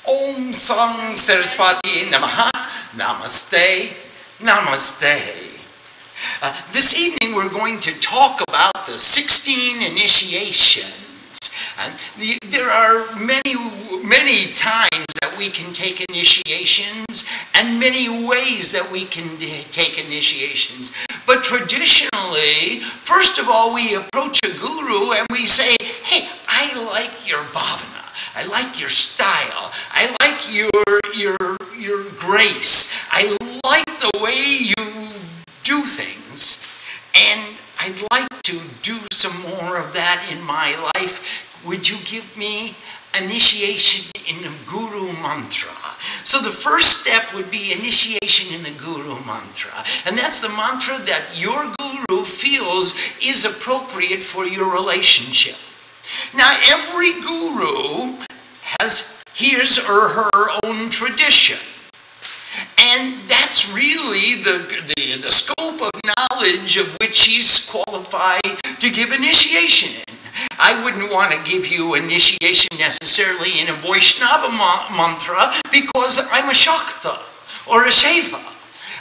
Om Sang Saraswati Namaha. Namaste. Namaste. This evening we're going to talk about the 16 initiations. And there are many times that we can take initiations and many ways that we can take initiations. But traditionally, first of all, we approach a guru and we say, hey, I like your bhavana. I like your style. I like your grace. I like the way you do things. And I'd like to do some more of that in my life. Would you give me initiation in the Guru Mantra? So the first step would be initiation in the Guru Mantra. And that's the mantra that your guru feels is appropriate for your relationship. Now, every guru has his or her own tradition. And that's really the scope of knowledge of which he's qualified to give initiation in. I wouldn't want to give you initiation necessarily in a Vaishnava mantra because I'm a Shakta or a Shaiva.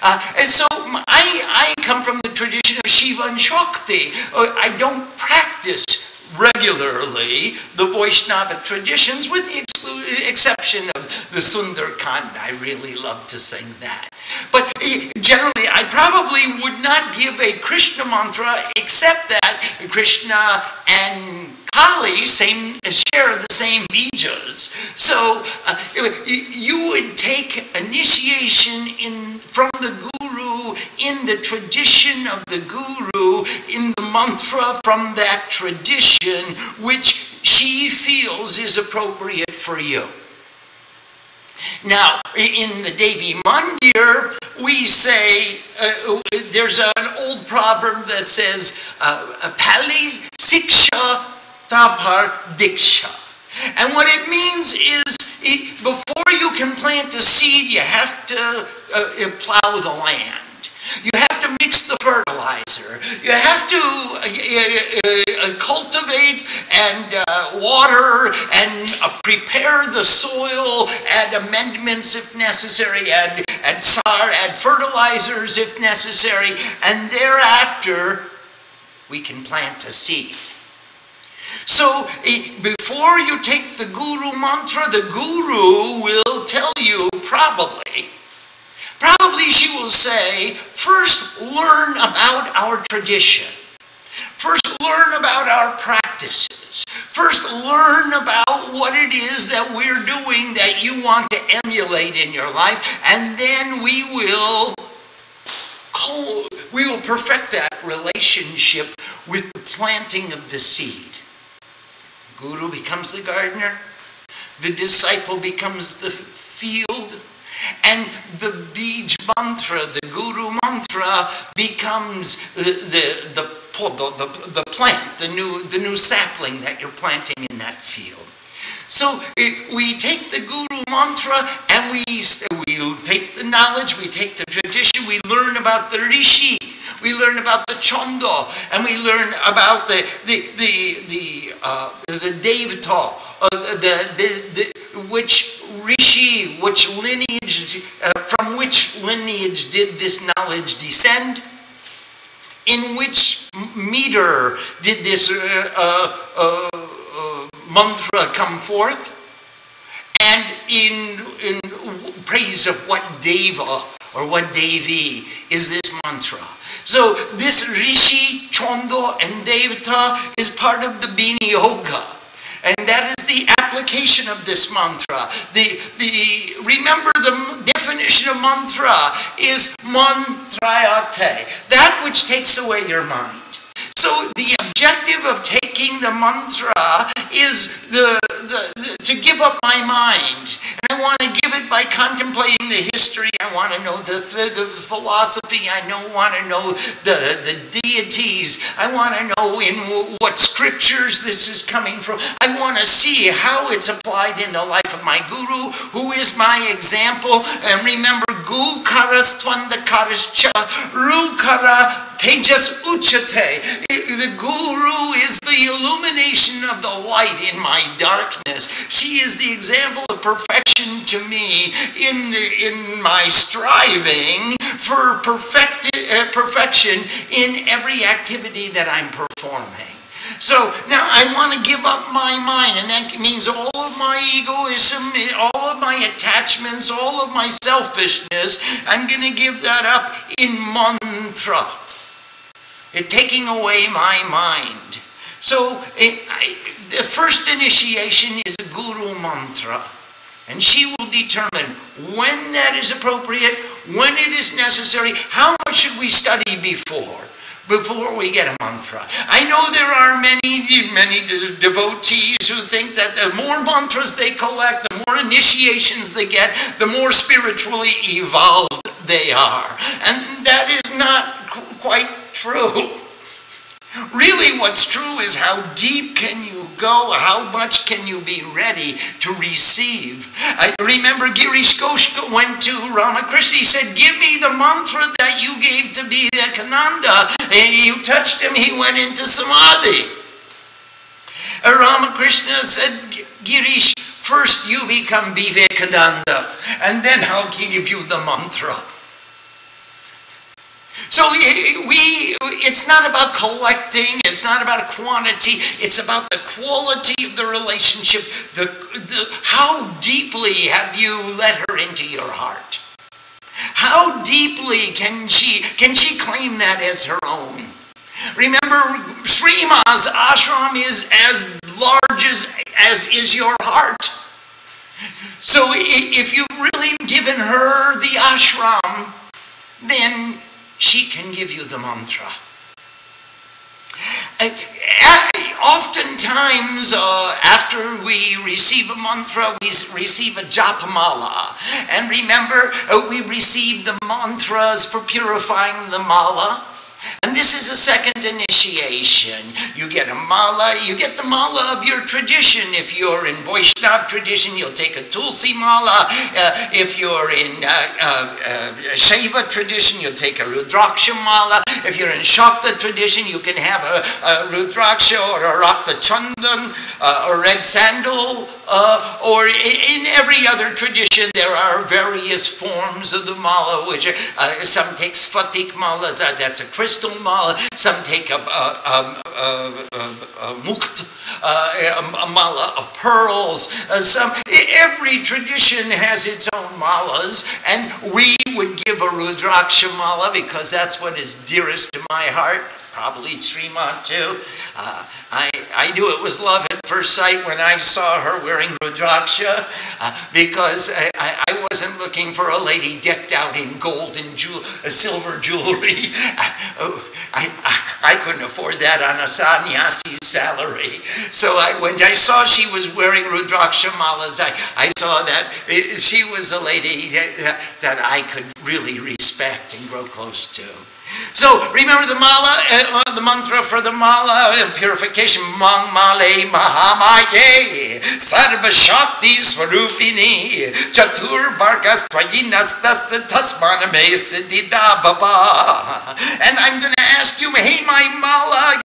And so I come from the tradition of Shiva and Shakti. I don't practice regularly the Vaishnava traditions with the exception of the Sundarkand. I really love to sing that. But generally, I probably would not give a Krishna mantra except that Krishna and Kali share the same bijas. So you would take initiation from the guru, in the tradition of the guru, in the mantra from that tradition which she feels is appropriate for you. Now, in the Devi Mandir, we say, there's an old proverb that says, Pali Siksha Tapar Diksha. And what it means is, before you can plant a seed, you have to plow the land. You have to mix the fertilizer. You have to cultivate and water and prepare the soil, add amendments if necessary, add fertilizers if necessary, and thereafter we can plant a seed. So before you take the guru mantra, the guru will tell you probably she will say, first learn about our tradition. First learn about our practices. First learn about what it is that we're doing that you want to emulate in your life, and then we will perfect that relationship with the planting of the seed. Guru becomes the gardener, the disciple becomes the field, and the Bij mantra, the Guru mantra, becomes the plant, the new sapling that you're planting in that field. So we take the Guru mantra and we take the knowledge, we take the tradition, we learn about the Rishi, we learn about the Chanda, and we learn about the Devata, which Rishi, which lineage, from which lineage did this knowledge descend? In which meter did this mantra come forth? And in praise of what Deva or what Devi is this mantra? So this Rishi, Chanda, and Devata is part of the Bini Yoga. And that is the application of this mantra. Remember, the definition of mantra is mantrayate, that which takes away your mind. So the objective of taking the mantra is to give up my mind. And I want to give it by contemplating the history. I want to know the philosophy. I want to know the deities. I want to know in what scriptures this is coming from. I want to see how it's applied in the life of my guru, who is my example. And remember, Gu karas twanda karascha, Ru kara tejas uchate. the guru is the illumination of the light in my darkness. She is the example of perfection to me in my striving for perfection in every activity that I'm performing. So now I want to give up my mind, and that means all of my egoism, all of my attachments, all of my selfishness. I'm going to give that up in mantra. It's taking away my mind. So the first initiation is a guru mantra, and she will determine when that is appropriate, when it is necessary. How much should we study before we get a mantra? I know there are many devotees who think that the more mantras they collect, the more initiations they get, the more spiritually evolved they are. And that is not quite true. Really, what's true is how deep can you go, how much can you be ready to receive. I remember Girish Ghosh went to Ramakrishna. He said, give me the mantra that you gave to Vivekananda. And you touched him, he went into samadhi. Ramakrishna said, Girish, first you become Vivekananda, and then I'll give you the mantra. So it's not about collecting, it's not about quantity, it's about the quality of the relationship. How deeply have you let her into your heart? How deeply can she claim that as her own? Remember, Srima's ashram is as large as is your heart. So if you've really given her the ashram, then she can give you the mantra. Oftentimes, after we receive a mantra, we receive a japamala. And remember, we receive the mantras for purifying the mala. And this is a second initiation. You get a mala, you get the mala of your tradition. If you're in Vaishnava tradition, you'll take a Tulsi mala. If you're in Shaiva tradition, you'll take a Rudraksha mala. If you're in Shakta tradition, you can have a Rudraksha or a Rakta Chandan, or red sandal. Or in every other tradition, there are various forms of the mala, which some take sphatik malas, that's a crystal mala. Some take a mukt, a mala of pearls. Every tradition has its own malas, and we would give a Rudraksha mala because that's what is dearest to my heart. Probably Sriman too. I knew it was love at first sight when I saw her wearing Rudraksha, because I wasn't looking for a lady decked out in gold and silver jewelry. I couldn't afford that on a sannyasi's salary. So when I saw she was wearing Rudraksha malas, I saw that she was a lady that I could really respect and grow close to. So remember the mala, the mantra for the mala purification. Mang male mahamaye sarva shakti swarupini chatur bargas tvayinas tasmaname siddhida baba. And I'm going to ask you, hey, my mala,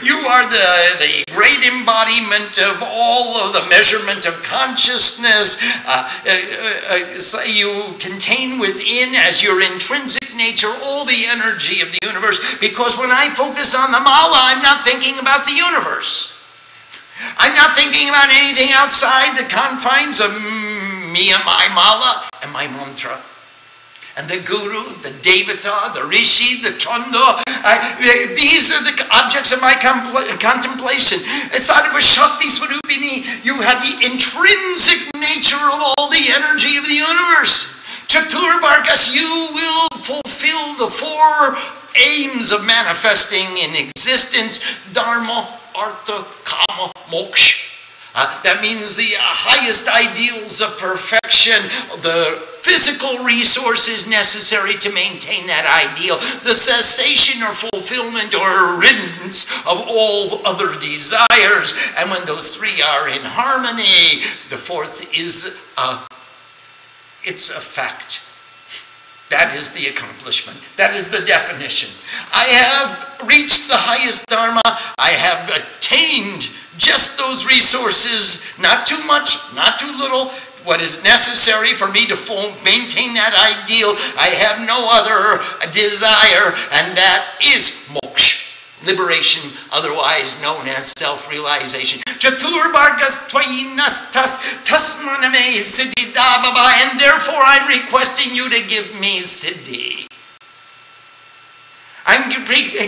you are the great embodiment of all of the measurement of consciousness. You contain within, as your intrinsic nature, all the energy of the universe, because when I focus on the mala, I'm not thinking about the universe. I'm not thinking about anything outside the confines of me and my mala and my mantra. And the guru, the devata, the rishi, the chanda, these are the objects of my contemplation. Sadhava Shakti Swarupini, you have the intrinsic nature of all the energy of the universe. Chatur Vargas, you will fulfill the four aims of manifesting in existence: dharma, artha, kama, moksha. That means the highest ideals of perfection, the physical resources necessary to maintain that ideal, the cessation or fulfillment or riddance of all other desires. And when those three are in harmony, the fourth is it's a fact. That is the accomplishment. That is the definition. I have reached the highest Dharma. I have attained just those resources, not too much, not too little, what is necessary for me to maintain that ideal. I have no other desire, and that is moksha, liberation, otherwise known as self-realization. Chaturvargas tvayinastas tasmaname siddhidababa, and therefore I'm requesting you to give me siddhi.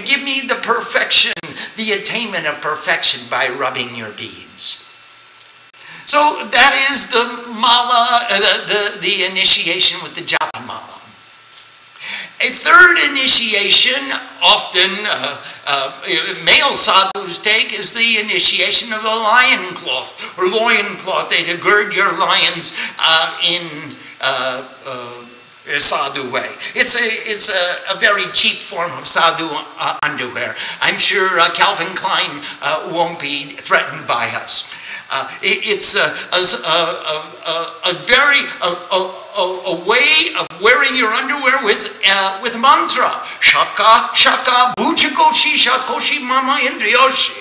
Give me the perfection, the attainment of perfection by rubbing your beads. So that is the mala, the initiation with the japa mala. A third initiation, often male sadhus take, is the initiation of the lion cloth or loin cloth. They to gird your lions in a sadhu way. It's a very cheap form of sadhu underwear. I'm sure Calvin Klein won't be threatened by us. It's a way of wearing your underwear with mantra. Shaka, shaka, buchakoshi, shakoshi, mama indriyoshi.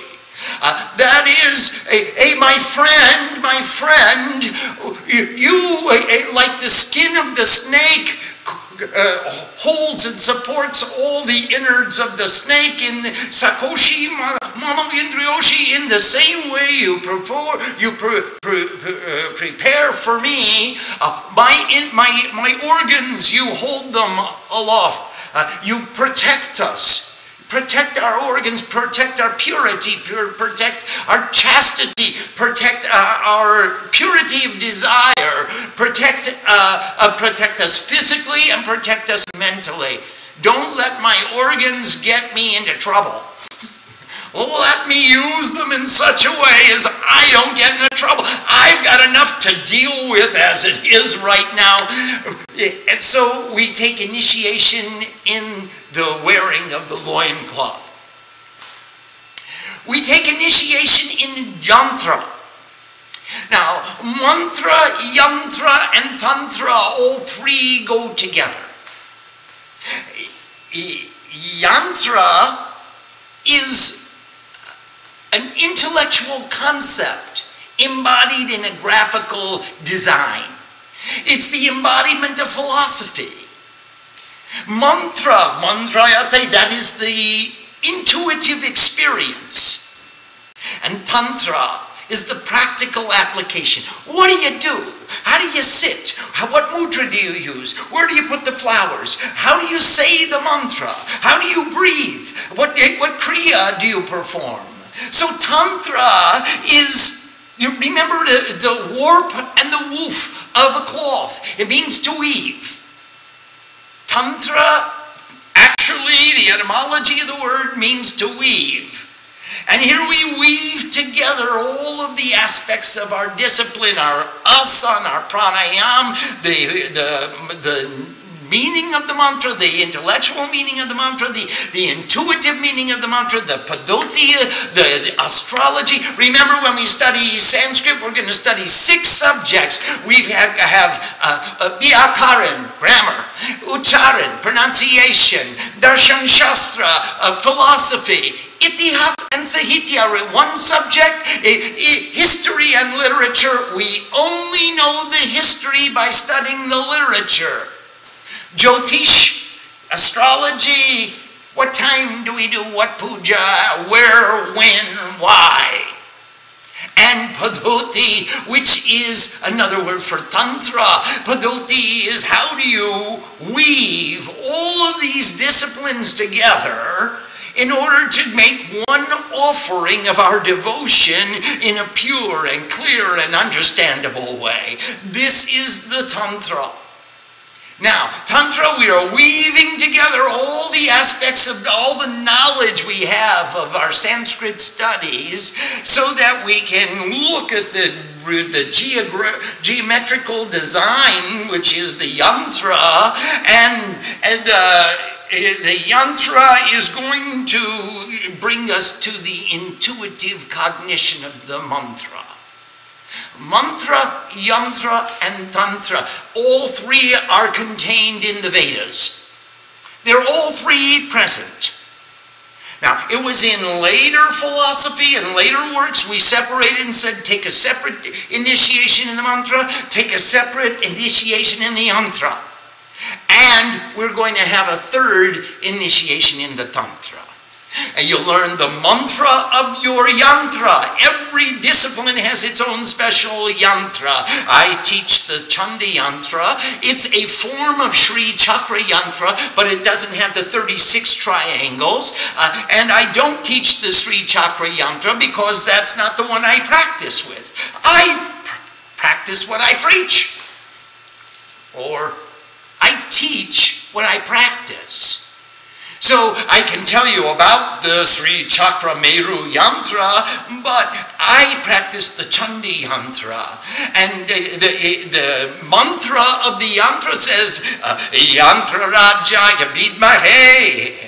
That is, my friend, you like the skin of the snake holds and supports all the innards of the snake in sakoshi mama indriyoshi. In the same way you prepare for me my organs, you hold them aloft. You protect us. Protect our organs, protect our purity, protect our chastity, protect our purity of desire, protect us physically and protect us mentally. Don't let my organs get me into trouble. Let me use them in such a way as I don't get into trouble. I've got enough to deal with as it is right now. And so we take initiation in the wearing of the loincloth. We take initiation in yantra. Now, mantra, yantra, and tantra, all three go together. Yantra is an intellectual concept embodied in a graphical design. It's the embodiment of philosophy. Mantra, mantrayate, that is the intuitive experience. And tantra is the practical application. What do you do? How do you sit? What mudra do you use? Where do you put the flowers? How do you say the mantra? How do you breathe? What kriya do you perform? So tantra is, you remember the warp and the woof of a cloth. It means to weave. Tantra, actually, the etymology of the word means to weave. And here we weave together all of the aspects of our discipline, our asana, our pranayam, the meaning of the mantra, the intellectual meaning of the mantra, the intuitive meaning of the mantra, the padoti, the astrology. Remember, when we study Sanskrit, we're going to study 6 subjects. We have vyakaran, grammar, ucharan, pronunciation, darshan shastra, philosophy, itihas and sahitya, 1 subject, history and literature. We only know the history by studying the literature. Jyotish, astrology, what time do we do what puja, where, when, why? And padoti, which is another word for tantra. Padoti is how do you weave all of these disciplines together in order to make one offering of our devotion in a pure and clear and understandable way. This is the tantra. Now, tantra, we are weaving together all the aspects of all the knowledge we have of our Sanskrit studies so that we can look at the geometrical design, which is the yantra, and the yantra is going to bring us to the intuitive cognition of the mantra. Mantra, yantra, and tantra. All three are contained in the Vedas. They're all three present. Now, it was in later philosophy and later works we separated and said, take a separate initiation in the mantra, take a separate initiation in the yantra. And we're going to have a third initiation in the tantra. And you'll learn the mantra of your yantra. Every discipline has its own special yantra. I teach the Chandi yantra. It's a form of Shree chakra yantra, but it doesn't have the 36 triangles. And I don't teach the Shree chakra yantra because that's not the one I practice with. I practice what I preach. Or I teach what I practice. So I can tell you about the Sri Chakra Meru Yantra, but I practice the Chandi Yantra. And the mantra of the yantra says, Yantra Rajaya Vidmahe,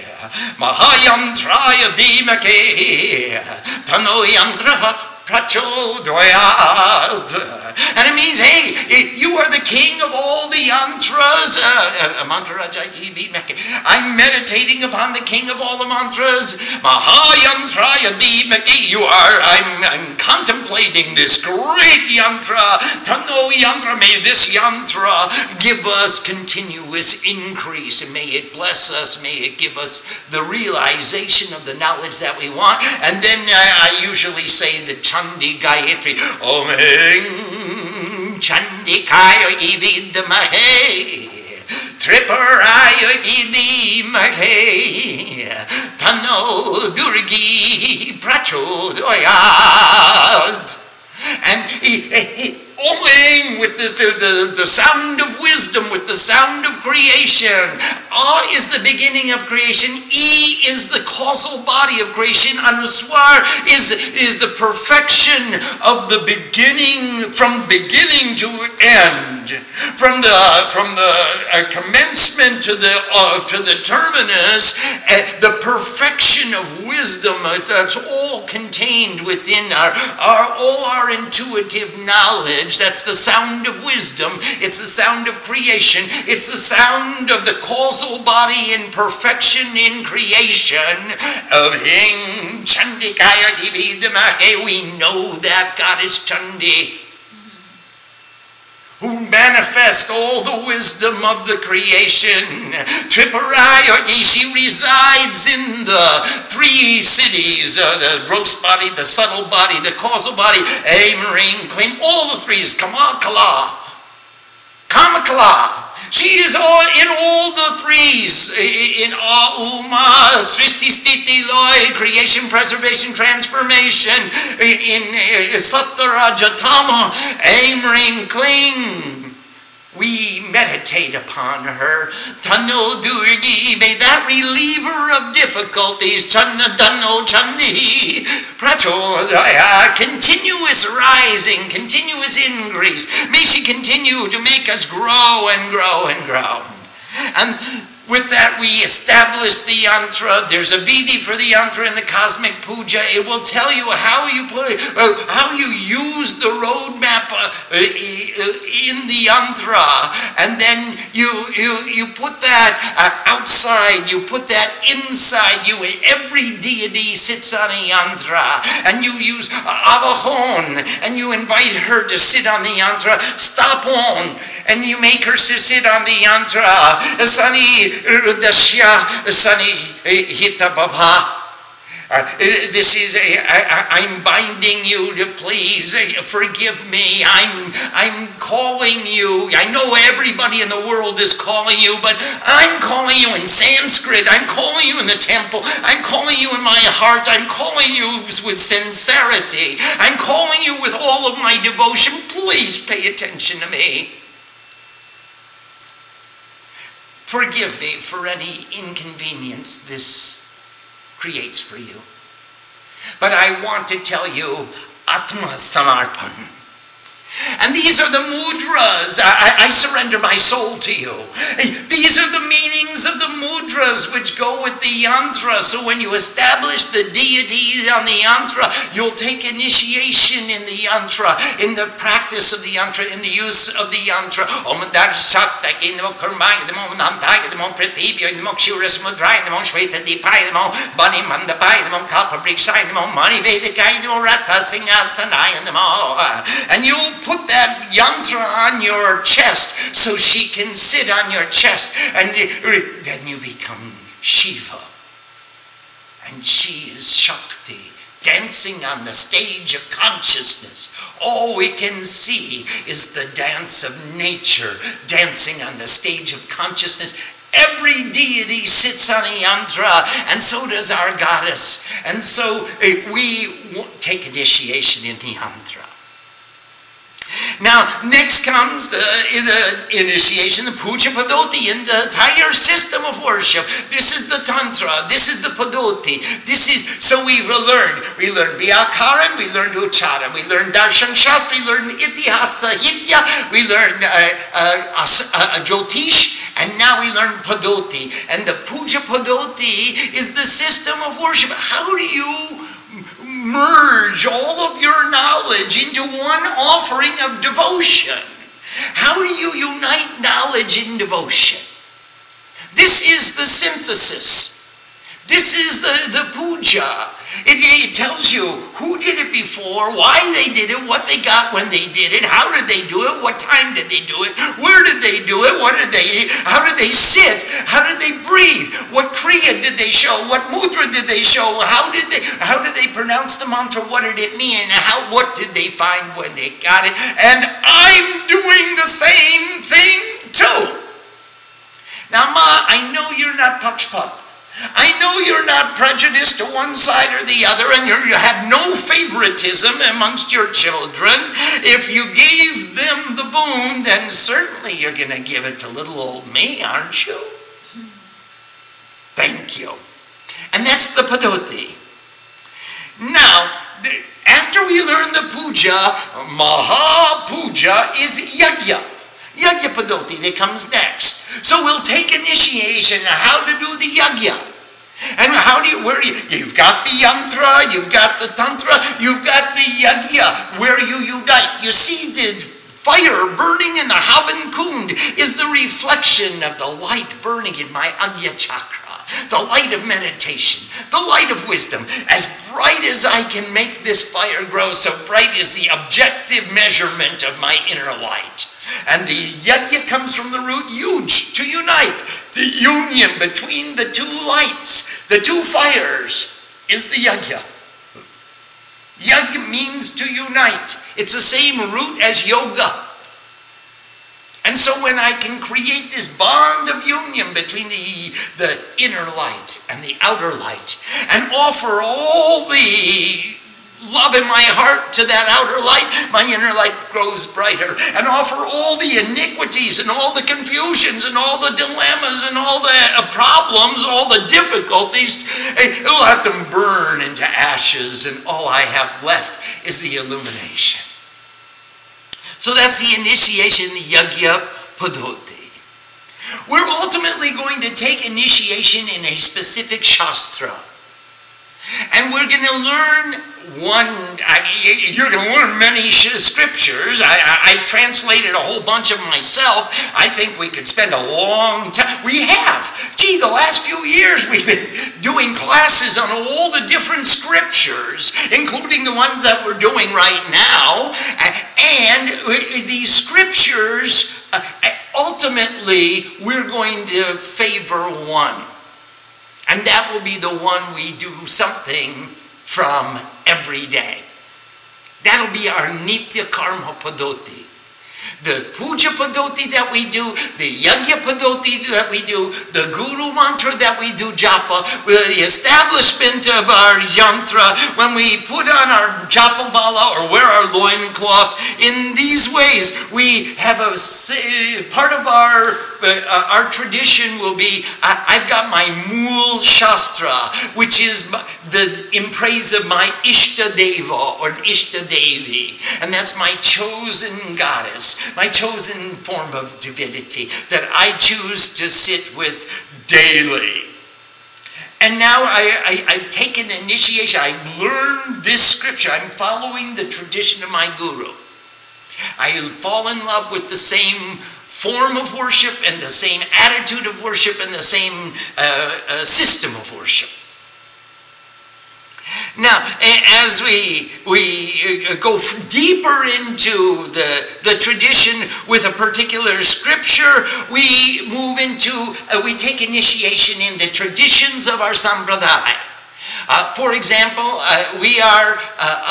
Mahayantraya Dhimake, Tano Yantra Prachodayat. And it means, hey, you are the king of all the yantras. I'm meditating upon the king of all the mantras. Mahayantraya Dhimaki. I'm contemplating this great yantra. Tano yantra. May this yantra give us continuous increase. And may it bless us. May it give us the realization of the knowledge that we want. And then I usually say the Chandi Gayatri. Om Chandikaya Vidmahe, Triparaya Vidmahe, Tano Durgi Prachodayat. And Oming with the sound of wisdom, with the sound of creation. A is the beginning of creation. E is the causal body of creation. Anuswar is the perfection of the beginning, from beginning to end, from the commencement to the terminus. The perfection of wisdom, that's all contained within all our intuitive knowledge. That's the sound of wisdom. It's the sound of creation. It's the sound of the causal body in perfection in creation. Of Hing Chandikaya Dividamake. We know that goddess Chandi, who manifests all the wisdom of the creation. Triparaya, she resides in the three cities, the gross body, the subtle body, the causal body, Marine, Claim, all the threes, Kamakala. She is in all the threes, in Auma, Srishti, Stiti, Loy, creation, preservation, transformation, in Sattarajatama, Amrim, Kling. We meditate upon her. Tano Durgi, may that reliever of difficulties, Channa Dano Chandi, Prachodaya, continuous rising, continuous increase. May she continue to make us grow and grow and grow. And with that, we establish the yantra. There's a vidhi for the yantra in the cosmic puja. It will tell you how you use the roadmap in the yantra, and then you put that outside. You put that inside you. Every deity sits on a yantra, and you use avahon, and you invite her to sit on the yantra. Stapon, and you make her sit on the yantra. Sani Rudashya Sani Hita Baba. I'm binding you to please forgive me. I'm calling you. I know everybody in the world is calling you, but I'm calling you in Sanskrit. I'm calling you in the temple. I'm calling you in my heart. I'm calling you with sincerity. I'm calling you with all of my devotion. Please pay attention to me. Forgive me for any inconvenience this creates for you. But I want to tell you, Atma Samarpan. And these are the mudras. I surrender my soul to you. These are the meanings of the mudras which go with the yantra. So when you establish the deity on the yantra, you'll take initiation in the yantra, in the practice of the yantra, in the use of the yantra. Om Darshakta Kindamo Kurmaya, the Mom Nantaya, the Mom Pratibya, the Mom Shuras Mudraya, the Mom Shweta Dipai, the Mom Bani Mandapai, the Mom Kalpa Brikshai, the Mom Mani Vedikai, the Mom Rata Singhasanai, and the Mom. And you'll put that yantra on your chest so she can sit on your chest, and then you become Shiva, and she is Shakti, dancing on the stage of consciousness. All we can see is the dance of nature dancing on the stage of consciousness. Every deity sits on a yantra, and so does our goddess. And so we take initiation in the yantra. Now, next comes the initiation, the puja padoti, in the entire system of worship. This is the tantra, this is the padoti, so we learned Vyakaran, we learned Ucharan, we learned Darshan Shastra, we learned Itihasa Hitya, we learned Jyotish, and now we learn padoti. And the puja padoti is the system of worship. How do you merge all of your knowledge into one offering of devotion? How do you unite knowledge in devotion? This is the synthesis. This is the puja. It tells you who did it before, why they did it, what they got when they did it, how did they do it, what time did they do it, where did they do it, how did they sit, how did they breathe, what kriya did they show, what mudra did they show, how did they pronounce the mantra, what did it mean, and what did they find when they got it. And I'm doing the same thing too. Now, Ma, I know you're not pakshpat. I know you're not prejudiced to one side or the other, and you have no favoritism amongst your children. If you gave them the boon, then certainly you're going to give it to little old me, aren't you? Thank you. And that's the padoti. Now, after we learn the puja, Maha Puja is yajna. Yajna padoti, that comes next. So we'll take initiation on how to do the yajna. And you've got the yantra, you've got the tantra, you've got the yajna, where you unite. You see, the fire burning in the Havan Kund is the reflection of the light burning in my Agya chakra, the light of meditation, the light of wisdom. As bright as I can make this fire grow, so bright is the objective measurement of my inner light. And the yajna comes from the root yuj, to unite. The union between the two lights, the two fires, is the yajna. Yajna means to unite. It's the same root as yoga. And so when I can create this bond of union between the inner light and the outer light, and offer all the love in my heart to that outer light, my inner light grows brighter. And offer all the iniquities and all the confusions and all the dilemmas and all the problems, all the difficulties, it'll have them burn into ashes, and all I have left is the illumination. So that's the initiation, the yajna padoti. We're ultimately going to take initiation in a specific shastra. And we're going to learn you're going to learn many scriptures. I've translated a whole bunch of them myself. I think we could spend a long time. We have. Gee, the last few years we've been doing classes on all the different scriptures, including the ones that we're doing right now. And these scriptures, ultimately, we're going to favor one. And that will be the one we do something from every day. That'll be our nitya karma padoti. The puja padoti that we do, the yajna padoti that we do, the guru mantra that we do japa, the establishment of our yantra, when we put on our japa bala or wear our loincloth, in these ways we have a part of our our tradition will be, I've got my Mool Shastra, which is in praise of my Ishta Deva or Ishta Devi. And that's my chosen goddess, my chosen form of divinity that I choose to sit with daily. And now I've taken initiation. I've learned this scripture. I'm following the tradition of my guru. I fall in love with the same form of worship and the same attitude of worship and the same system of worship. Now, as we go deeper into the tradition with a particular scripture, we move into, we take initiation in the traditions of our sampradaya. For example, we are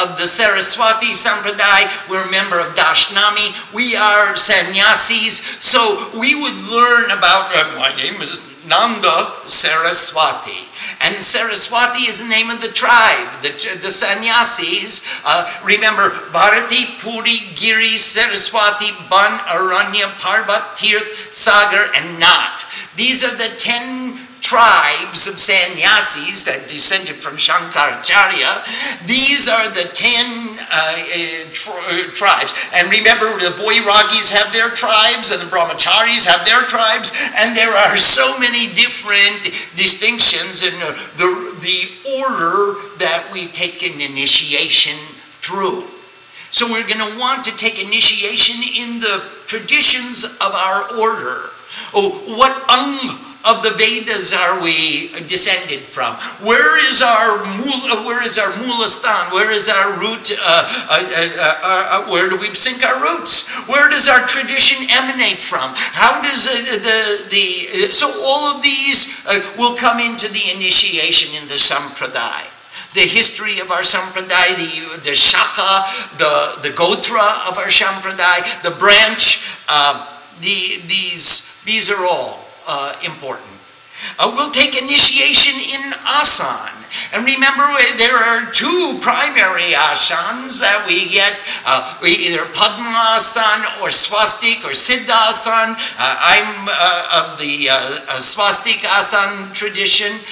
of the Saraswati Sampradaya. We're a member of Dashnami. We are sannyasis. So we would learn about, my name is Nanda Saraswati. And Saraswati is the name of the tribe, the sannyasis. Remember, Bharati, Puri, Giri, Saraswati, Ban, Aranya, Parbat, Tirth, Sagar, and Nat. These are the 10 tribes of sannyasis that descended from Shankaracharya. These are the 10 tribes. And remember, the Boiragis have their tribes, and the Brahmacharis have their tribes, and there are so many different distinctions in the order that we've taken initiation through. So we're going to want to take initiation in the traditions of our order. Oh, what of the Vedas are we descended from? Where is our Moolastan? Where is our root? Where do we sink our roots? Where does our tradition emanate from? How does so all of these will come into the initiation in the Sampradaya. The history of our Sampradaya, the Shaka, the Gotra of our Sampradaya, the branch, these are all important. We'll take initiation in asan. And remember, there are 2 primary asanas that we get, either Padmasan or Swastik or Siddhasan. I'm of the Swastik asan tradition.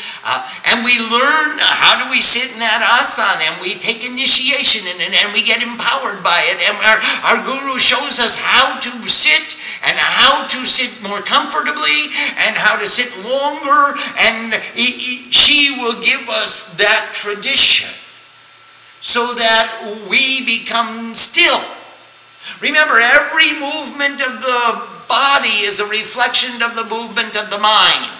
And we learn how do we sit in that asan, and we take initiation in it, and we get empowered by it. And our guru shows us how to sit, and how to sit more comfortably, and how to sit longer, and she will give us that tradition so that we become still. Remember, every movement of the body is a reflection of the movement of the mind.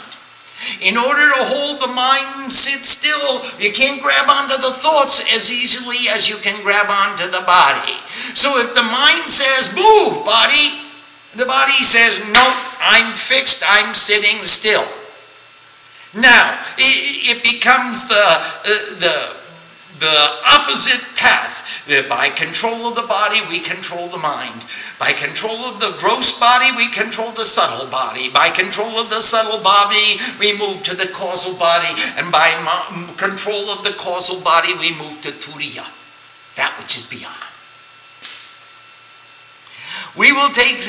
In order to hold the mind sit still, you can't grab onto the thoughts as easily as you can grab onto the body. So if the mind says, move, body, the body says, no, I'm fixed, I'm sitting still. Now, it becomes the opposite path. By control of the body, we control the mind. By control of the gross body, we control the subtle body. By control of the subtle body, we move to the causal body. And by control of the causal body, we move to Turiya, that which is beyond. We will take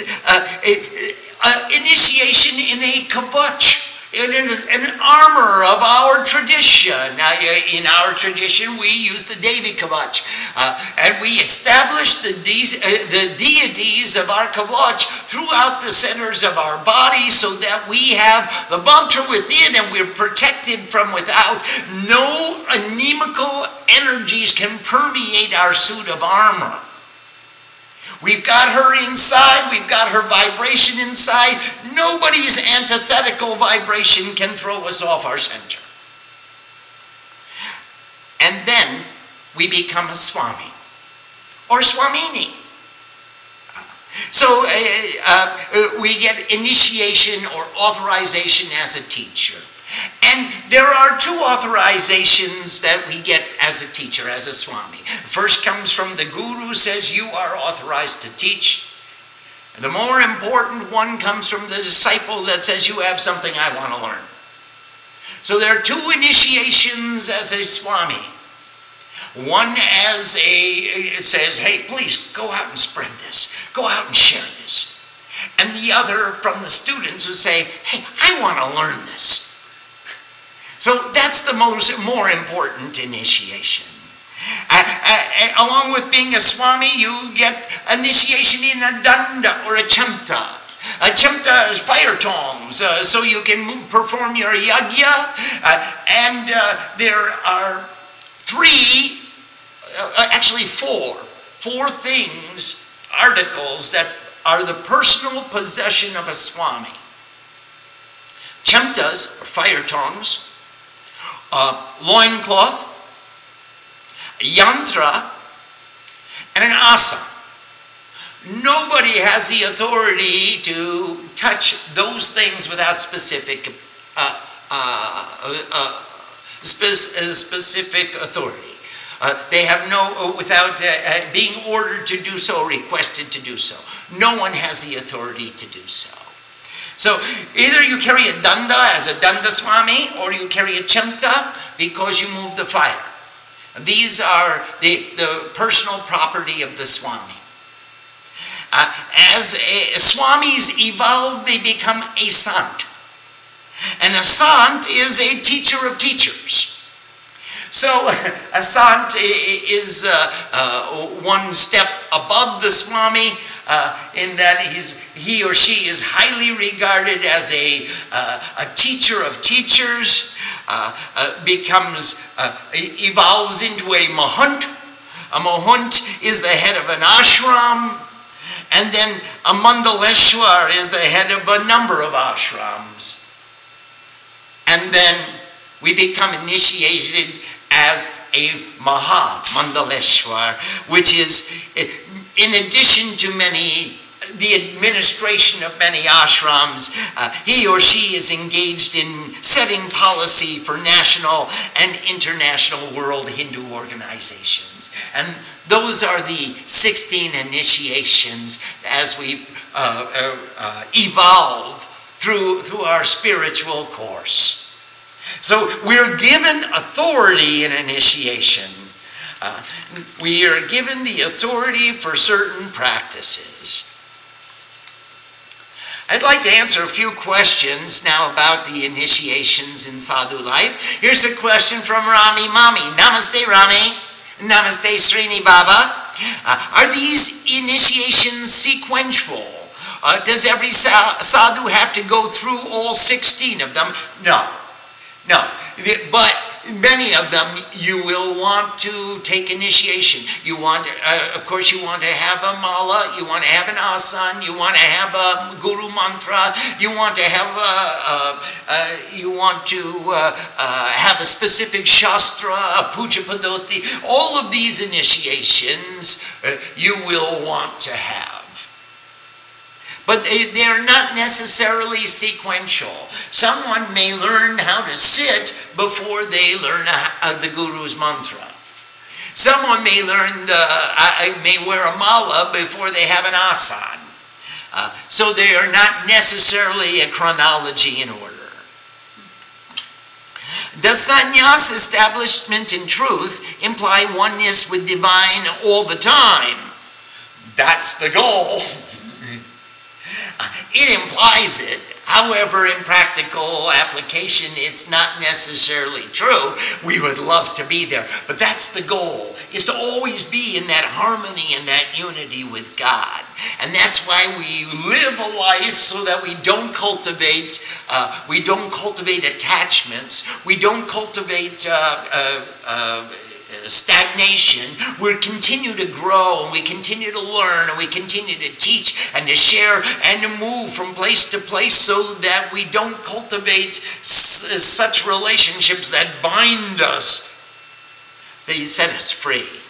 initiation in a kavach, in an armor of our tradition. In our tradition, we use the Devi kavach, and we establish the deities of our kavach throughout the centers of our body, so that we have the mantra within, and we're protected from without. No anemical energies can permeate our suit of armor. We've got her inside, we've got her vibration inside. Nobody's antithetical vibration can throw us off our center. And then we become a Swami or Swamini. So we get initiation or authorization as a teacher. And there are 2 authorizations that we get as a teacher, as a Swami. The first comes from the Guru, says you are authorized to teach. The more important one comes from the disciple that says you have something I want to learn. So there are 2 initiations as a Swami. One as it says, hey, please go out and spread this. Go out and share this. and the other from the students who say, hey, I want to learn this. So that's the more important initiation. Along with being a Swami, you get initiation in a danda or a chamta. A chamta is fire tongs, so you can perform your yagya. And there are four things, articles that are the personal possession of a Swami. Chamtas, or fire tongs, loincloth, yantra, and an asana. Nobody has the authority to touch those things without specific authority. They have without being ordered to do so, requested to do so. No one has the authority to do so. So either you carry a danda as a danda Swami, or you carry a chamta because you move the fire. These are the personal property of the Swami. As Swamis evolve, they become a sant. And a sant is a teacher of teachers. So a sant is one step above the Swami in that he or she is highly regarded as a teacher of teachers, evolves into a mahunt. A mahunt is the head of an ashram. And then a mandaleshwar is the head of a number of ashrams. And then we become initiated as a Maha-mandaleshwar, which is, in addition to the administration of many ashrams, he or she is engaged in setting policy for national and international world Hindu organizations. And those are the 16 initiations as we evolve through our spiritual course. So we're given authority in initiation. We are given the authority for certain practices. I'd like to answer a few questions now about the initiations in sadhu life. Here's a question from Rami Mami. Namaste, Rami. Namaste, Srini Baba. Are these initiations sequential? Does every sadhu have to go through all 16 of them? No. But many of them you will want to take initiation. You want, of course, you want to have a mala, you want to have an asana, you want to have a guru mantra, you want to have have a specific shastra, a puja padoti. All of these initiations you will want to have. But they are not necessarily sequential. Someone may learn how to sit before they learn the Guru's mantra. Someone may may wear a mala before they have an asana. So they are not necessarily a chronology in order. Does sannyas establishment in truth imply oneness with divine all the time? That's the goal. It implies it. However, in practical application, it's not necessarily true. We would love to be there. But that's the goal, is to always be in that harmony and that unity with God. And that's why we live a life so that we don't cultivate attachments. We don't cultivate stagnation. We continue to grow, and we continue to learn, and we continue to teach and to share and to move from place to place so that we don't cultivate such relationships that bind us. They set us free.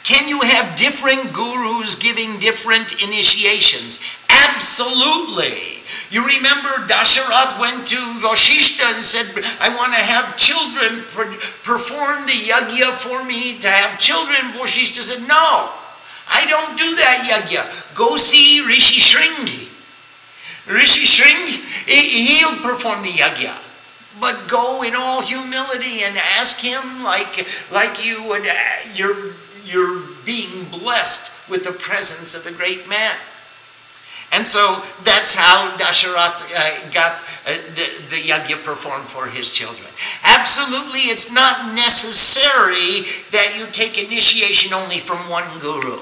Can you have different gurus giving different initiations? Absolutely. You remember Dasharatha went to Vashishta and said, I want to have children perform the yagya for me to have children. Vashishta said, no, I don't do that yagya. Go see Rishi Shree. Rishi Shree, he'll perform the yagya. But go in all humility and ask him like you would, you're being blessed with the presence of a great man. And so that's how Dasharatha got the yajna performed for his children. Absolutely, it's not necessary that you take initiation only from one guru.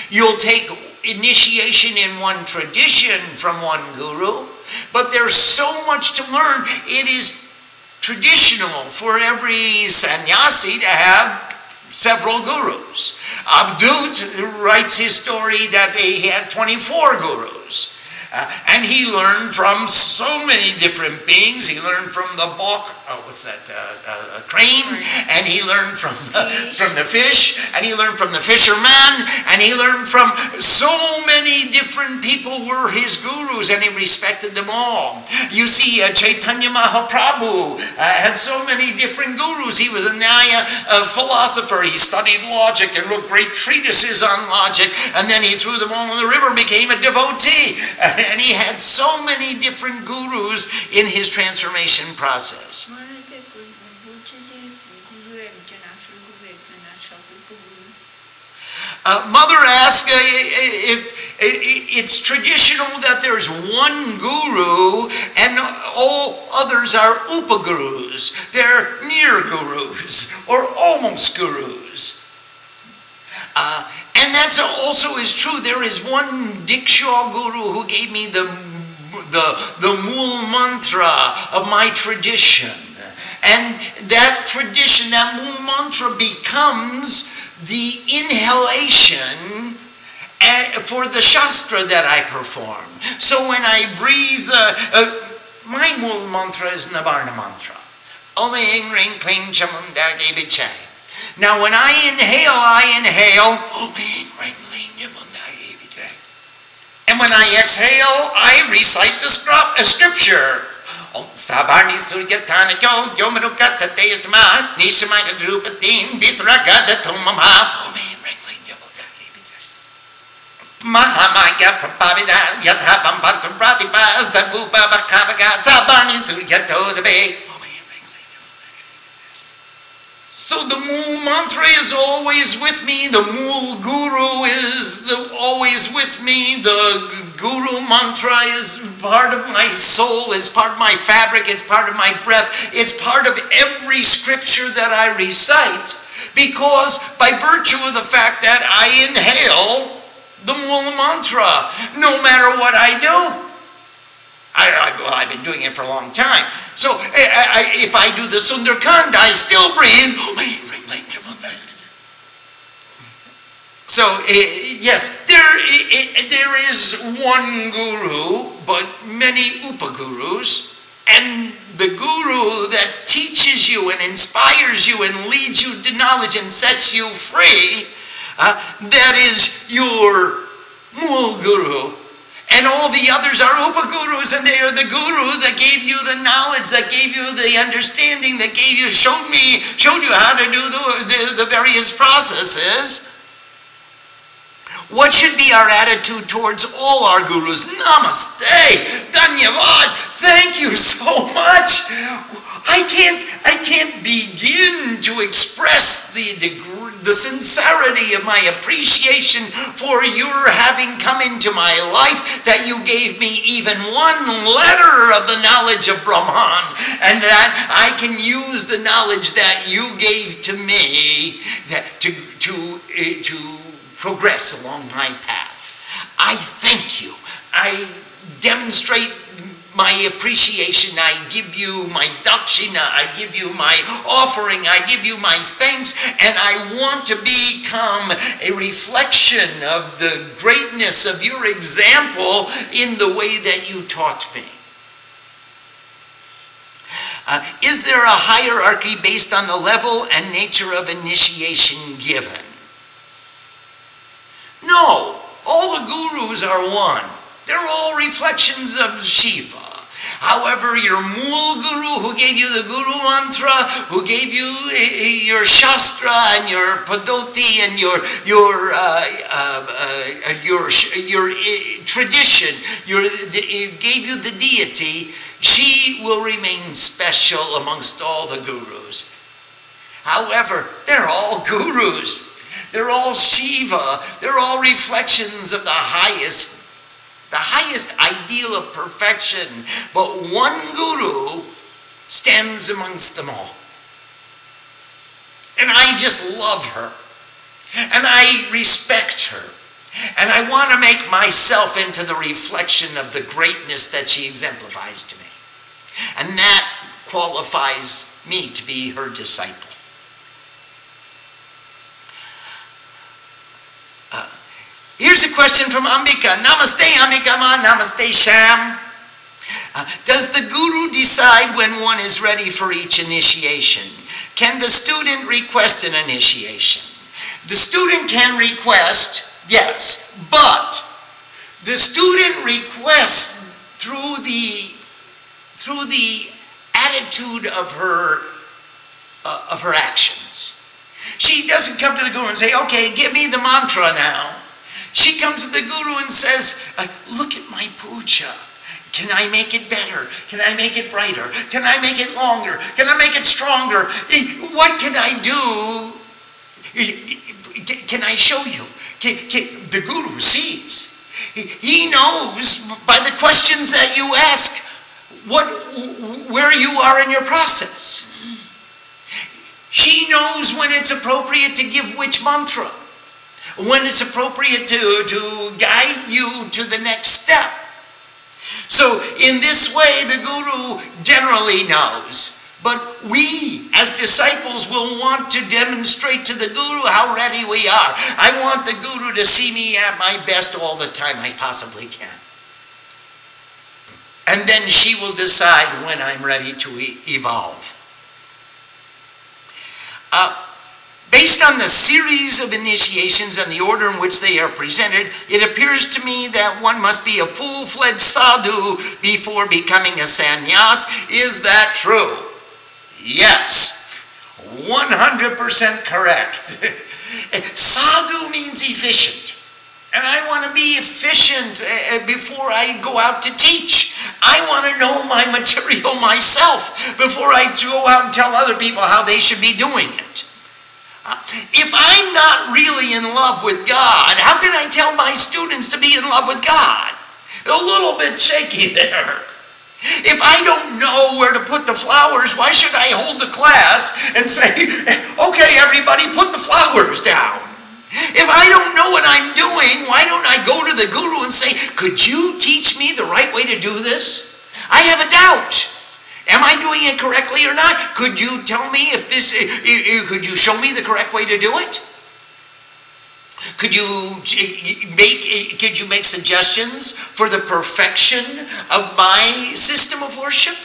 You'll take initiation in one tradition from one guru, but there's so much to learn. It is traditional for every sannyasi to have several gurus. Abdut writes his story that he had 24 gurus. And he learned from so many different beings. He learned from the crane, and he learned from the fish, and he learned from the fisherman, and he learned from so many different people were his gurus, and he respected them all. You see, Chaitanya Mahaprabhu had so many different gurus. He was a Nyaya philosopher. He studied logic and wrote great treatises on logic, and then he threw them all in the river and became a devotee. And he had so many different gurus in his transformation process. Mother asked if it's traditional that there's one guru and all others are upagurus. They're near gurus or almost gurus. And that's also is true. There is one diksha guru who gave me the mool mantra of my tradition. And that tradition, that mool mantra becomes the inhalation for the shastra that I perform. So when I breathe, my mool mantra is Navarna mantra. Om Ing Ring Kling Chamunda Gebichai. Now when I inhale, and when I exhale, I recite the scripture. Om Sabarni Suryatanako Yomaruka Tatestama Nishamaka Drupatin Bisragada Tomama Mahamaya Prabhavida Yatha Pampatu Pratipa Zabuba Bakavaga Sabarni Suryato the Bay. So the mool mantra is always with me. The mool guru is always with me. The guru mantra is part of my soul. It's part of my fabric. It's part of my breath. It's part of every scripture that I recite, because by virtue of the fact that I inhale the mool mantra, no matter what I do. I've been doing it for a long time. So if I do the Sundarkand, I still breathe. So yes, there is one guru, but many upagurus, and the guru that teaches you and inspires you and leads you to knowledge and sets you free, that is your mool guru. And all the others are upagurus, and they are the guru that gave you the knowledge, that gave you the understanding, that showed you how to do the various processes. What should be our attitude towards all our gurus? Namaste, Dhanyavad, thank you so much. I can't begin to express the sincerity of my appreciation for your having come into my life, that you gave me even one letter of the knowledge of Brahman, and that I can use the knowledge that you gave to me to progress along my path. I thank you. I demonstrate my appreciation. I give you my dakshina, I give you my offering, I give you my thanks, and I want to become a reflection of the greatness of your example in the way that you taught me. Is there a hierarchy based on the level and nature of initiation given? No, all the gurus are one. They're all reflections of Shiva. However, your mool guru who gave you the guru mantra, who gave you your shastra and your padoti and your tradition, gave you the deity, she will remain special amongst all the gurus. However, they're all gurus. They're all Shiva. They're all reflections of the highest the highest ideal of perfection, but one guru stands amongst them all. And I just love her. And I respect her. And I want to make myself into the reflection of the greatness that she exemplifies to me. And that qualifies me to be her disciple. Here's a question from Ambika. Namaste Ambika Ma, Namaste Sham. Does the guru decide when one is ready for each initiation? Can the student request an initiation? The student can request, yes, but the student requests through the attitude of her actions. She doesn't come to the guru and say, okay, give me the mantra now. She comes to the guru and says, look at my puja. Can I make it better? Can I make it brighter? Can I make it longer? Can I make it stronger? What can I do? Can I show you? The guru sees. He knows by the questions that you ask where you are in your process. She knows when it's appropriate to give which mantra, when it's appropriate to guide you to the next step. So in this way, the guru generally knows. But we, as disciples, will want to demonstrate to the guru how ready we are. I want the guru to see me at my best all the time I possibly can. And then she will decide when I'm ready to evolve. Based on the series of initiations and the order in which they are presented, it appears to me that one must be a full-fledged sadhu before becoming a sannyas. Is that true? Yes, 100% correct. Sadhu means efficient. And I want to be efficient before I go out to teach. I want to know my material myself before I go out and tell other people how they should be doing it. If I'm not really in love with God, how can I tell my students to be in love with God? A little bit shaky there. If I don't know where to put the flowers, why should I hold the class and say, okay, everybody, put the flowers down? If I don't know what I'm doing, why don't I go to the guru and say, could you teach me the right way to do this? I have a doubt. Am I doing it correctly or not? Could you tell me if this, could you show me the correct way to do it? Could you make suggestions for the perfection of my system of worship?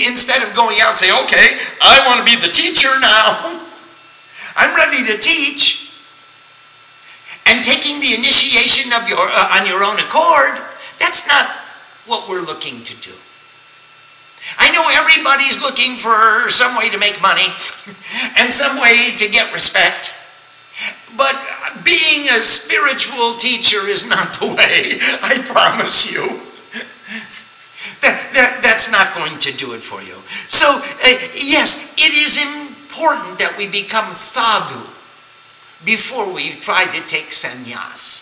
Instead of going out and saying, okay, I want to be the teacher now. I'm ready to teach. And taking the initiation of on your own accord, that's not what we're looking to do. I know everybody's looking for some way to make money and some way to get respect. But being a spiritual teacher is not the way, I promise you. That's not going to do it for you. So, yes, it is important that we become sadhu before we try to take sannyas.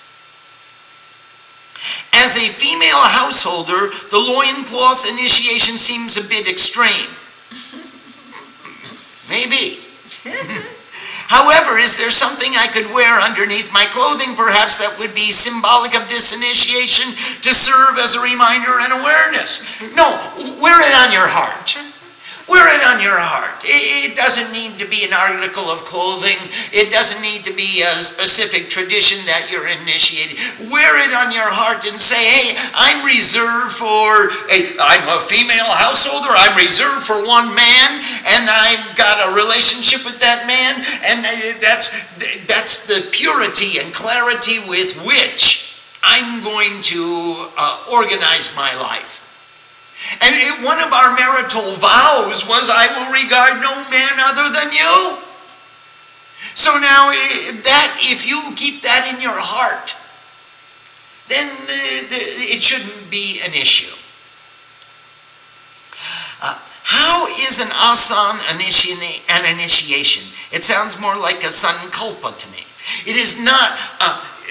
As a female householder, the loincloth initiation seems a bit extreme. Maybe. However, is there something I could wear underneath my clothing, perhaps, that would be symbolic of this initiation to serve as a reminder and awareness? No, wear it on your heart. Wear it on your heart. It doesn't need to be an article of clothing. It doesn't need to be a specific tradition that you're initiating. Wear it on your heart and say, hey, I'm reserved for, I'm a female householder, I'm reserved for one man, and I've got a relationship with that man, and that's the purity and clarity with which I'm going to organize my life. And one of our marital vows was, I will regard no man other than you. So now, if you keep that in your heart, then it shouldn't be an issue. How is an asan an initiation? It sounds more like a sankalpa to me. It is not,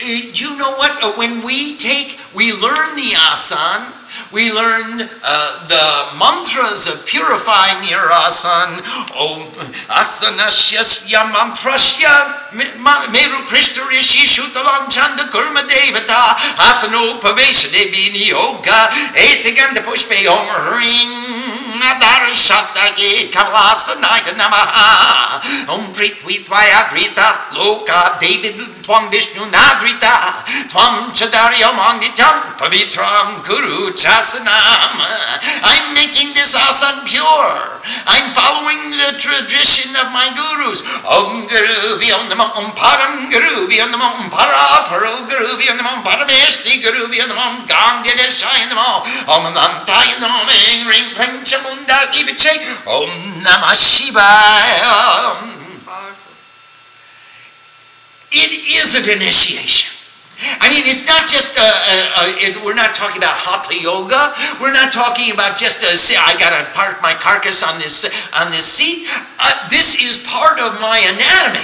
Do you know what? When we learn the asana, we learn the mantras of purifying your asana. Om asanasya mantrasya meru krishna rishi shutalam chanda kurma devata asano paveshade bini yoga etiganda pushpe om ring Adara Shaktake Kavalasanaika Namaha Om Pritvitvaya Drita Loka David Tvam Vishnu Nadrita Tvam Chadarya Mandityam Pavitram Guru Chasanam. I'm making this asana pure. I'm following the tradition of my gurus. Om Guru Vyam Namah Om Param Guru Vyam Namah Om Para Paro Guru Vyam Namah Om Parameshti Guru Vyam Namah Om Gangedeshaya Namah Om Anantaya Namah Ring Ring Pling Chamunda Giviche Om Namah Shivaya. Powerful. It is an initiation. I mean, it's not just, we're not talking about hatha yoga. We're not talking about just, I got to park my carcass on this seat. This is part of my anatomy.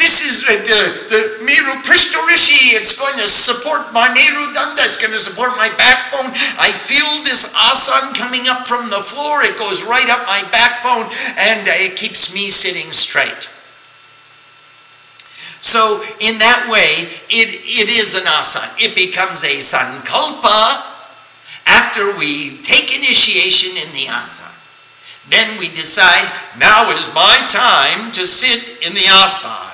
This is the Meru Prishta Rishi. It's going to support my Meru Danda. It's going to support my backbone. I feel this asana coming up from the floor. It goes right up my backbone and it keeps me sitting straight. So in that way, it is an asana. It becomes a sankalpa after we take initiation in the asana. Then we decide, now is my time to sit in the asana.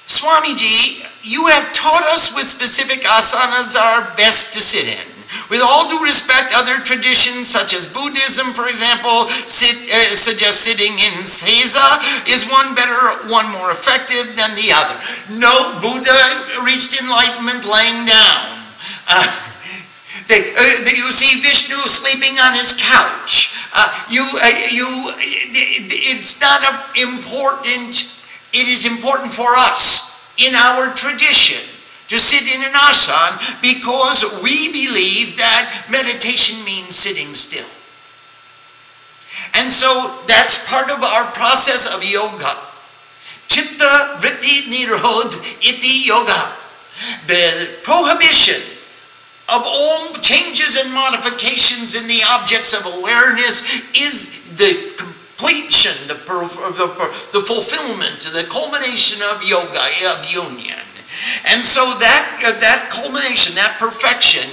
Swamiji, you have taught us which specific asanas are best to sit in. With all due respect, other traditions such as Buddhism, for example, suggest sitting in seiza. Is one better, one more effective than the other? No, Buddha reached enlightenment laying down. You see Vishnu sleeping on his couch. It's not important. It is important for us in our tradition to sit in an asana because we believe that meditation means sitting still. And so that's part of our process of yoga. Chitta vritti nirodh iti yoga. The prohibition of all changes and modifications in the objects of awareness is the completion, the fulfillment, the culmination of yoga, of union. And so that culmination, that perfection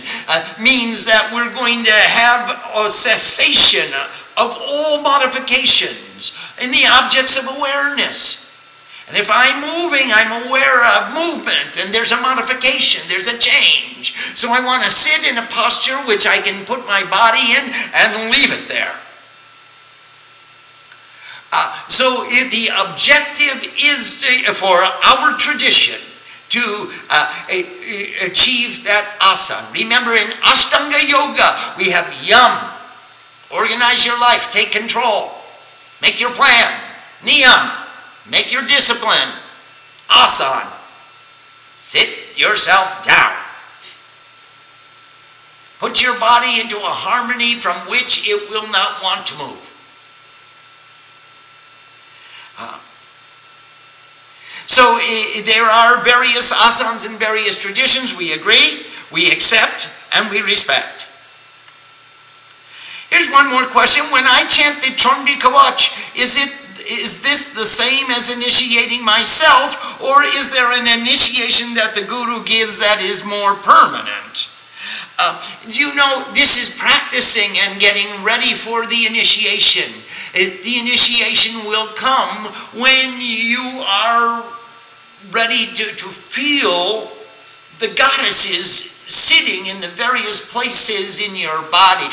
means that we're going to have a cessation of all modifications in the objects of awareness. And if I'm moving, I'm aware of movement, and there's a modification, there's a change. So I want to sit in a posture which I can put my body in and leave it there. So the objective is for our tradition to achieve that asana. Remember, in Ashtanga Yoga, we have yam, organize your life, take control, make your plan. Niyam, make your discipline. Asana, sit yourself down. Put your body into a harmony from which it will not want to move. So there are various asanas in various traditions. We agree, we accept, and we respect. Here's one more question. When I chant the Chandika Watch, is this the same as initiating myself, or is there an initiation that the Guru gives that is more permanent? You know, this is practicing and getting ready for the initiation. The initiation will come when you are ready to feel the goddesses sitting in the various places in your body.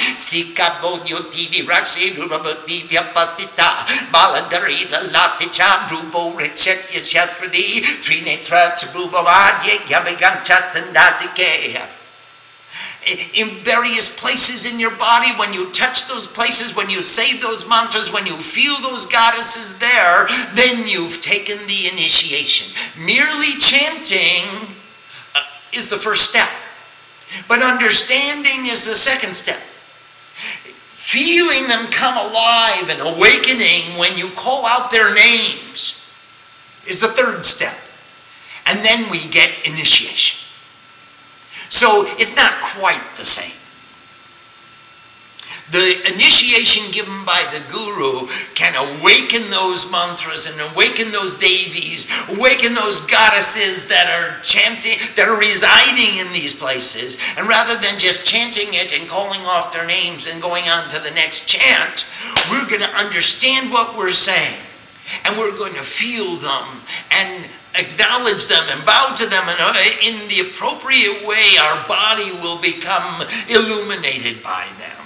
In various places in your body, when you touch those places, when you say those mantras, when you feel those goddesses there, then you've taken the initiation. Merely chanting is the first step, but understanding is the second step. feeling them come alive and awakening when you call out their names is the third step. And then we get initiation. So it's not quite the same. The initiation given by the guru can awaken those mantras and awaken those devis, awaken those goddesses that are chanting, that are residing in these places. And rather than just chanting it and calling off their names and going on to the next chant, we're going to understand what we're saying. And we're going to feel them and acknowledge them and bow to them. And in the appropriate way, our body will become illuminated by them.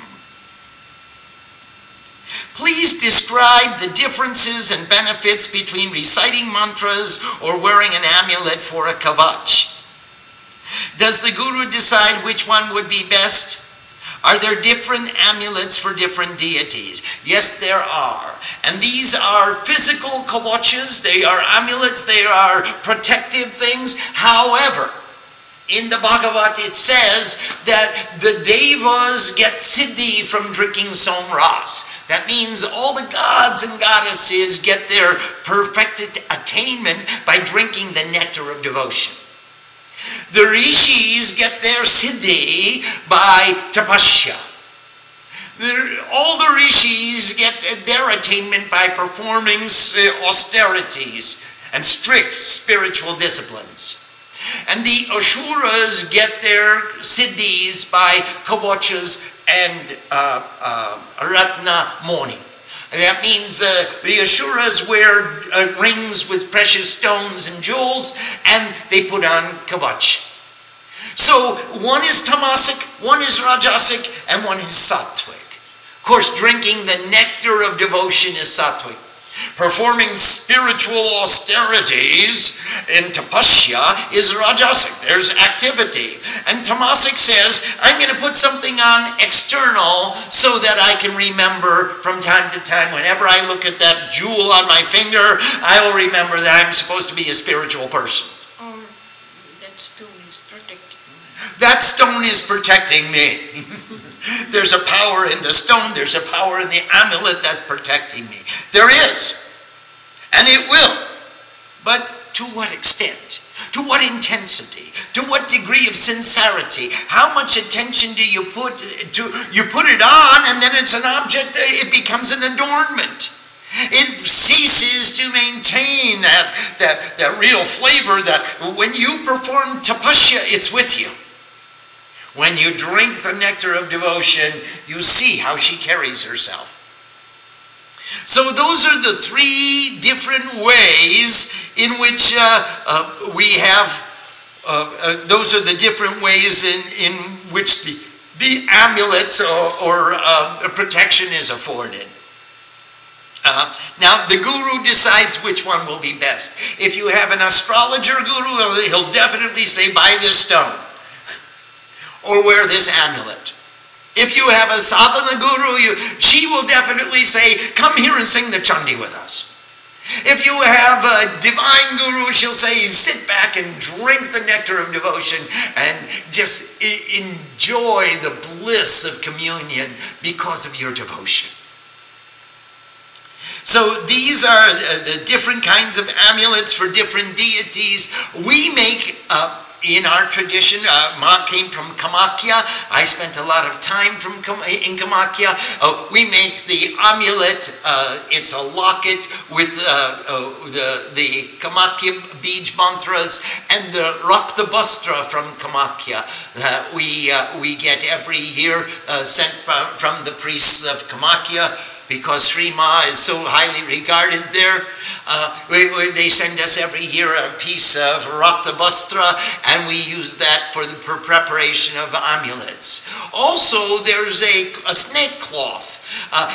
Please describe the differences and benefits between reciting mantras or wearing an amulet for a kavach. Does the guru decide which one would be best? Are there different amulets for different deities? Yes, there are. And these are physical kavachas, they are amulets, they are protective things. However, in the Bhagavad it says that the devas get siddhi from drinking somras. That means all the gods and goddesses get their perfected attainment by drinking the nectar of devotion. The rishis get their siddhi by tapasya. All the rishis get their attainment by performing austerities and strict spiritual disciplines. And the asuras get their siddhis by kavachas and ratna moni. That means the asuras wear rings with precious stones and jewels, and they put on kavach. So one is tamasic, one is rajasic, and one is sattvic. Of course, drinking the nectar of devotion is sattvic. Performing spiritual austerities in tapasya is rajasic. There's activity. And tamasic says, I'm going to put something on external so that I can remember from time to time. Whenever I look at that jewel on my finger, I will remember that I'm supposed to be a spiritual person. Or that stone is protecting me. That stone is protecting me. There's a power in the stone, there's a power in the amulet that's protecting me. There is, and it will. But to what extent? To what intensity? To what degree of sincerity? How much attention do you put to? You put it on, and then it's an object, it becomes an adornment. It ceases to maintain that real flavor that when you perform tapasya, it's with you. When you drink the nectar of devotion, you see how she carries herself. So those are the three different ways in which we have, those are the different ways in which the amulets or protection is afforded. Now, the guru decides which one will be best. If you have an astrologer guru, he'll definitely say, buy this stone. Or wear this amulet. If you have a sadhana guru, she will definitely say, come here and sing the chandi with us. If you have a divine guru, she'll say, sit back and drink the nectar of devotion and just enjoy the bliss of communion because of your devotion. So these are the different kinds of amulets for different deities. We make in our tradition, Ma came from Kamakya. I spent a lot of time in Kamakya. We make the amulet. It's a locket with the Kamakya Bij mantras and the Rakta Bastra from Kamakya that we get every year sent from the priests of Kamakya. Because Shree is so highly regarded there, they send us every year a piece of Rakta Bastra, and we use that for the preparation of amulets. Also, there's a snake cloth.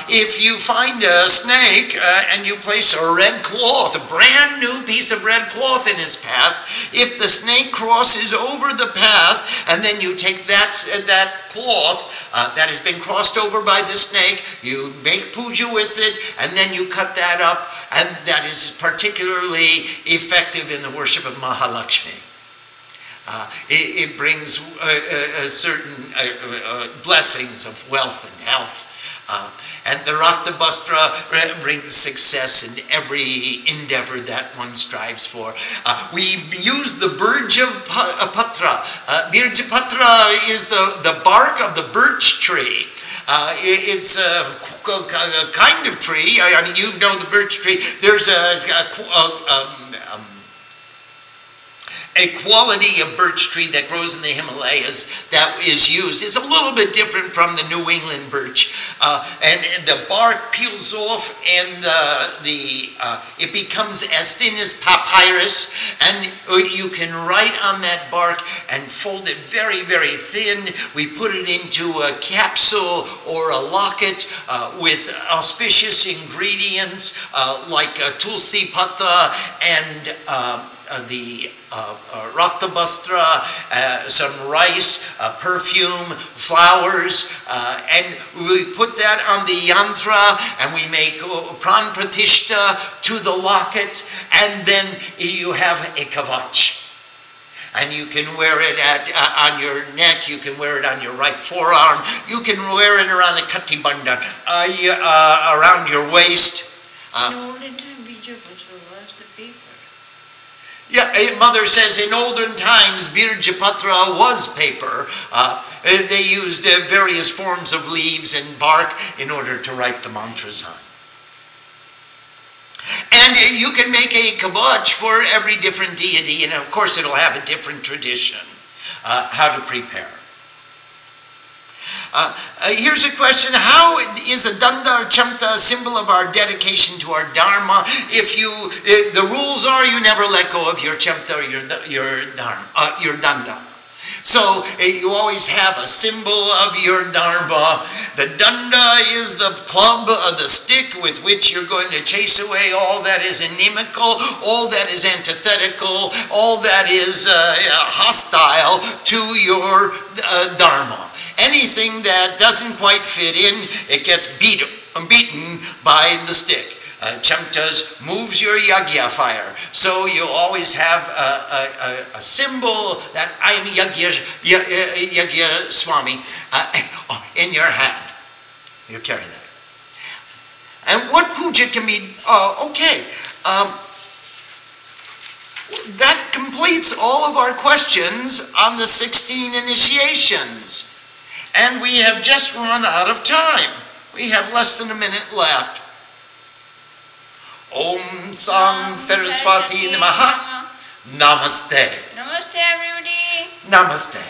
If you find a snake and you place a red cloth, a brand new piece of red cloth in its path, if the snake crosses over the path and then you take that cloth that has been crossed over by the snake, you make puja with it, and then you cut that up, and that is particularly effective in the worship of Mahalakshmi. It brings certain blessings of wealth and health. And the Raktabastra brings success in every endeavor that one strives for. We use the Birja Patra. Birja Patra is the bark of the birch tree. It's a kind of tree. I mean, you know the birch tree. There's a quality of birch tree that grows in the Himalayas that is used. It's a little bit different from the New England birch. And the bark peels off and it becomes as thin as papyrus, and you can write on that bark and fold it very, very thin. We put it into a capsule or a locket with auspicious ingredients like tulsi pata and the Raktabastra, some rice, perfume, flowers, and we put that on the yantra and we make pran pratishta to the locket, and then you have a kavach. And you can wear it on your neck, you can wear it on your right forearm, you can wear it around a katibanda, around your waist. In olden time, Bijapatra was the paper. Yeah, Mother says in olden times, Birjapatra was paper. They used various forms of leaves and bark in order to write the mantras on. And you can make a kavach for every different deity, and of course it'll have a different tradition, how to prepare. Here's a question: how is a danda or chamta a symbol of our dedication to our dharma? The rules are you never let go of your chamta or your dharma, your danda. So you always have a symbol of your dharma. The danda is the club, the stick with which you're going to chase away all that is inimical, all that is antithetical, all that is hostile to your dharma. Anything that doesn't quite fit in, it gets beaten by the stick. Chamtas moves your yagya fire. So you always have a symbol that I am yagya Swami in your hand. You carry that. And what puja can be, that completes all of our questions on the 16 initiations. And we have just run out of time. We have less than a minute left. Om Sang Saraswati Namaha. Namaste. Namaste, everybody. Namaste.